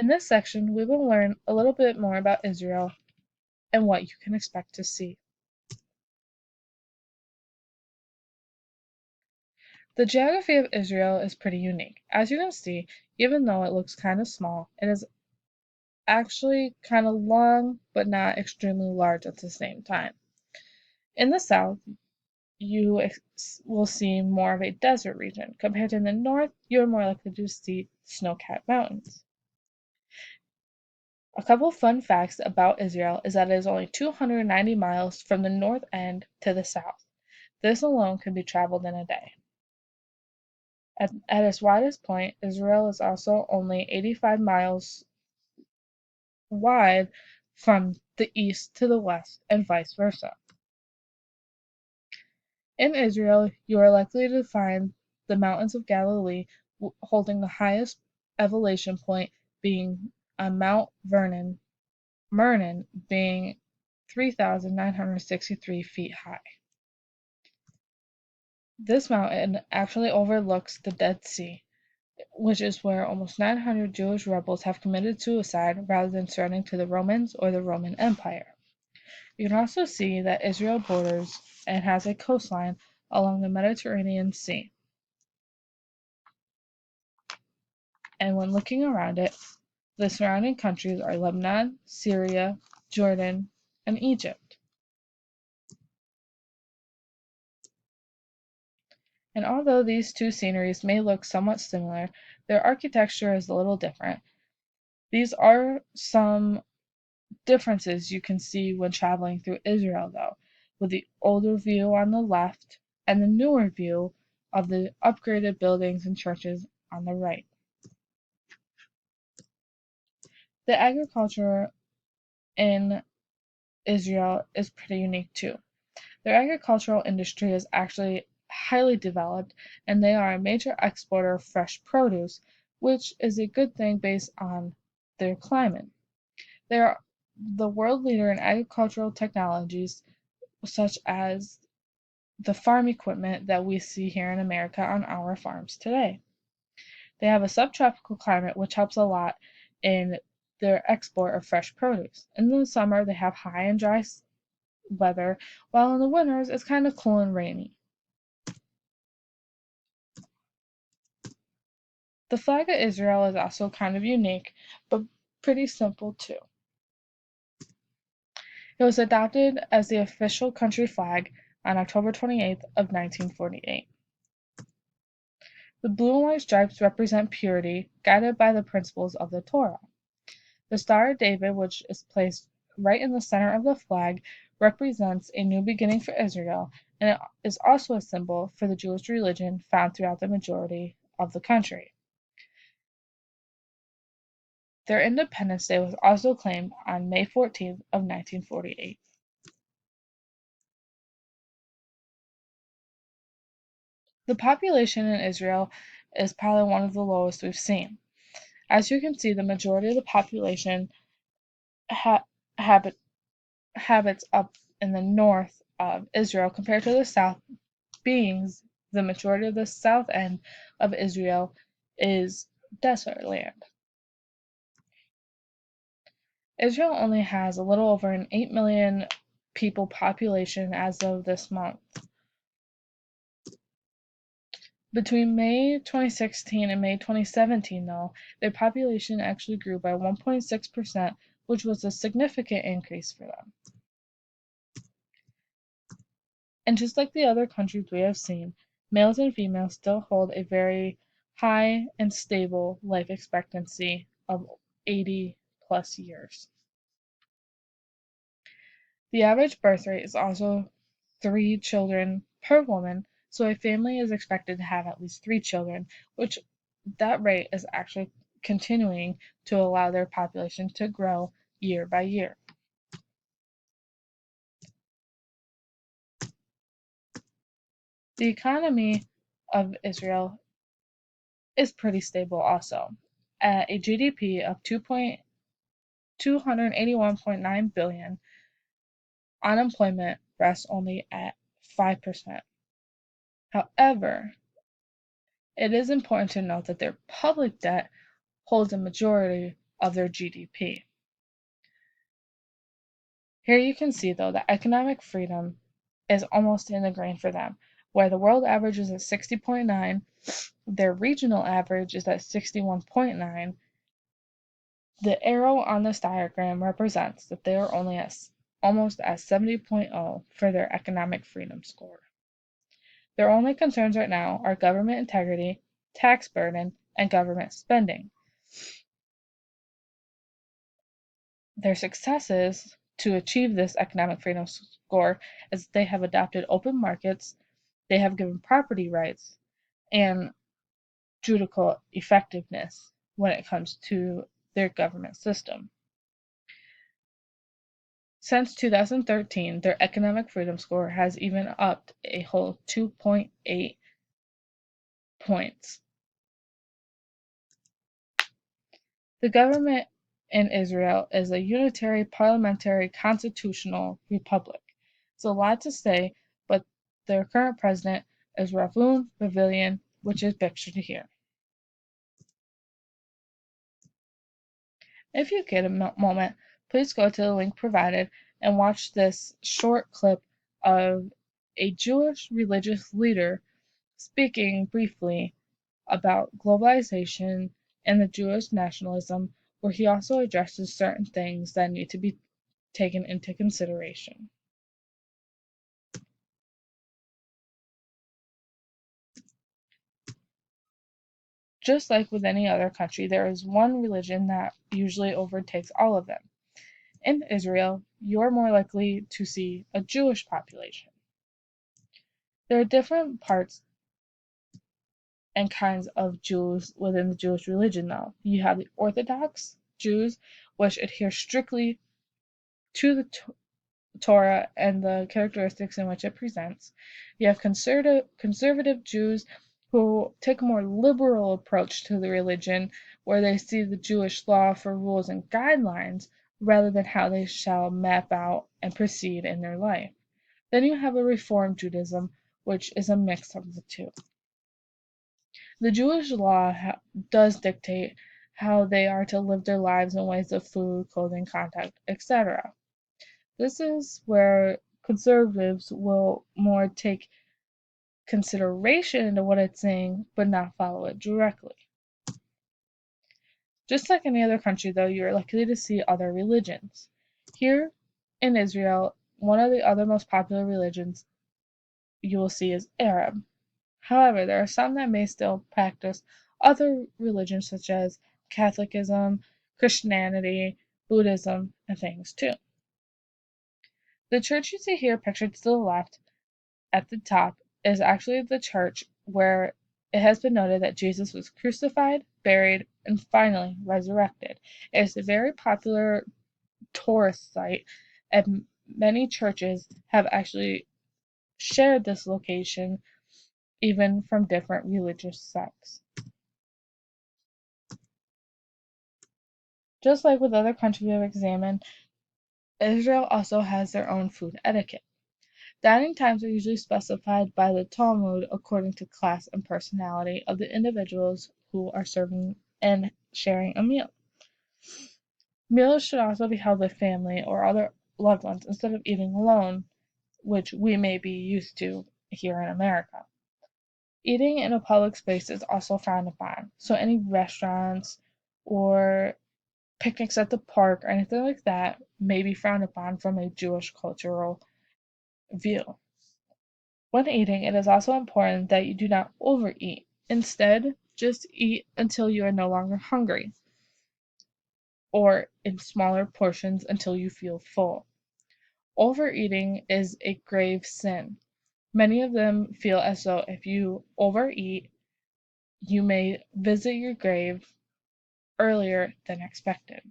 In this section, we will learn a little bit more about Israel and what you can expect to see. The geography of Israel is pretty unique. As you can see, even though it looks kind of small, it is actually kind of long, but not extremely large at the same time. In the south, you will see more of a desert region. Compared to the north, you're more likely to see snow-capped mountains. A couple fun facts about Israel is that it is only 290 miles from the north end to the south. This alone can be traveled in a day. At its widest point, Israel is also only 85 miles wide from the east to the west and vice versa. In Israel, you are likely to find the mountains of Galilee holding the highest elevation point being on Mount Mernon being 3,963 feet high. This mountain actually overlooks the Dead Sea, which is where almost 900 Jewish rebels have committed suicide rather than surrendering to the Romans or the Roman Empire. You can also see that Israel borders and has a coastline along the Mediterranean Sea. And when looking around it, the surrounding countries are Lebanon, Syria, Jordan, and Egypt. And although these two sceneries may look somewhat similar, their architecture is a little different. These are some differences you can see when traveling through Israel, though, with the older view on the left and the newer view of the upgraded buildings and churches on the right. The agriculture in Israel is pretty unique too. Their agricultural industry is actually highly developed, and they are a major exporter of fresh produce, which is a good thing based on their climate. They are the world leader in agricultural technologies, such as the farm equipment that we see here in America on our farms today. They have a subtropical climate, which helps a lot in their export of fresh produce. In the summer, they have high and dry weather, while in the winters, it's kind of cool and rainy. The flag of Israel is also kind of unique, but pretty simple too. It was adopted as the official country flag on October 28th of 1948. The blue and white stripes represent purity, guided by the principles of the Torah. The Star of David, which is placed right in the center of the flag, represents a new beginning for Israel, and it is also a symbol for the Jewish religion found throughout the majority of the country. Their Independence Day was also claimed on May 14th of 1948. The population in Israel is probably one of the lowest we've seen. As you can see, the majority of the population habits up in the north of Israel compared to the south, being the majority of the south end of Israel is desert land. Israel only has a little over an 8 million people population as of this month. Between May 2016 and May 2017, though, their population actually grew by 1.6%, which was a significant increase for them. And just like the other countries we have seen, males and females still hold a very high and stable life expectancy of 80 plus years. The average birth rate is also 3 children per woman, so a family is expected to have at least 3 children, which that rate is actually continuing to allow their population to grow year by year. The economy of Israel is pretty stable also. At a GDP of 281.9 billion, unemployment rests only at 5%. However, it is important to note that their public debt holds a majority of their GDP. Here you can see, though, that economic freedom is almost in the grain for them. Where the world average is at 60.9, their regional average is at 61.9. The arrow on this diagram represents that they are only at almost at 70.0 for their economic freedom score. Their only concerns right now are government integrity, tax burden, and government spending. Their successes to achieve this economic freedom score is they have adopted open markets, they have given property rights, and judicial effectiveness when it comes to their government system. Since 2013, their economic freedom score has even upped a whole 2.8 points. The government in Israel is a unitary parliamentary constitutional republic. It's a lot to say, but their current president is Reuven Rivlin, which is pictured here. If you get a moment, please go to the link provided and watch this short clip of a Jewish religious leader speaking briefly about globalization and the Jewish nationalism, where he also addresses certain things that need to be taken into consideration. Just like with any other country, there is one religion that usually overtakes all of them. In Israel, you're more likely to see a Jewish population. There are different parts and kinds of Jews within the Jewish religion, though. You have the Orthodox Jews, which adhere strictly to the Torah and the characteristics in which it presents. You have conservative Jews who take a more liberal approach to the religion, where they see the Jewish law for rules and guidelines rather than how they shall map out and proceed in their life. Then you have a Reform Judaism, which is a mix of the two. The Jewish law does dictate how they are to live their lives in ways of food, clothing, contact, etc. This is where conservatives will more take consideration into what it's saying, but not follow it directly. Just like any other country, though, you are likely to see other religions. Here in Israel, one of the other most popular religions you will see is Arab. However, there are some that may still practice other religions such as Catholicism, Christianity, Buddhism, and things too. The church you see here pictured to the left at the top is actually the church where it has been noted that Jesus was crucified, buried, and finally resurrected. It is a very popular tourist site, and many churches have actually shared this location even from different religious sects. Just like with other countries we have examined, Israel also has their own food etiquette. Dining times are usually specified by the Talmud according to class and personality of the individuals who are serving and sharing a meal. Meals should also be held with family or other loved ones instead of eating alone, which we may be used to here in America. Eating in a public space is also frowned upon, so any restaurants or picnics at the park or anything like that may be frowned upon from a Jewish cultural view. When eating, it is also important that you do not overeat. Instead, just eat until you are no longer hungry, or in smaller portions until you feel full. Overeating is a grave sin. Many of them feel as though if you overeat, you may visit your grave earlier than expected.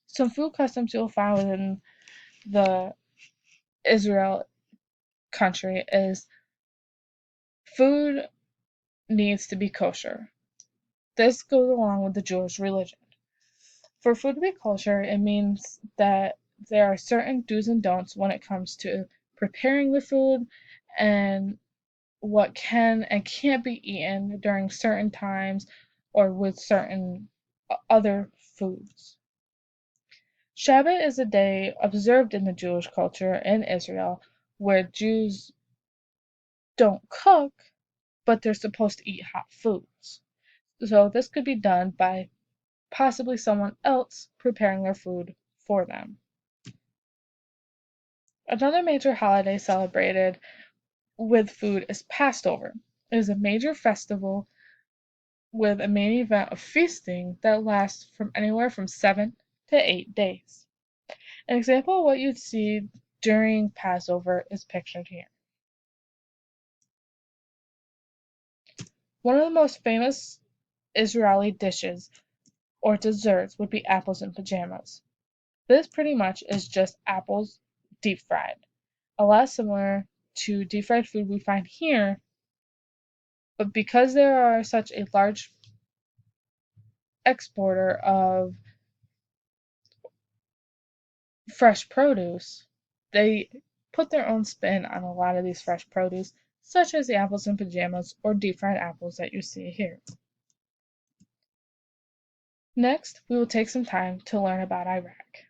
Some food customs you'll find within the Israel country is food needs to be kosher. This goes along with the Jewish religion. For food to be kosher, it means that there are certain do's and don'ts when it comes to preparing the food and what can and can't be eaten during certain times or with certain other foods. Shabbat is a day observed in the Jewish culture in Israel where Jews don't cook, but they're supposed to eat hot foods. So this could be done by possibly someone else preparing their food for them. Another major holiday celebrated with food is Passover. It is a major festival with a main event of feasting that lasts from anywhere from 7 to 8 days. An example of what you'd see during Passover is pictured here. One of the most famous Israeli dishes or desserts would be apples in pajamas. This pretty much is just apples deep fried. A lot similar to deep fried food we find here, but because there are such a large exporter of fresh produce, they put their own spin on a lot of these fresh produce, such as the apples in pajamas or deep fried apples that you see here. Next, we will take some time to learn about Iraq.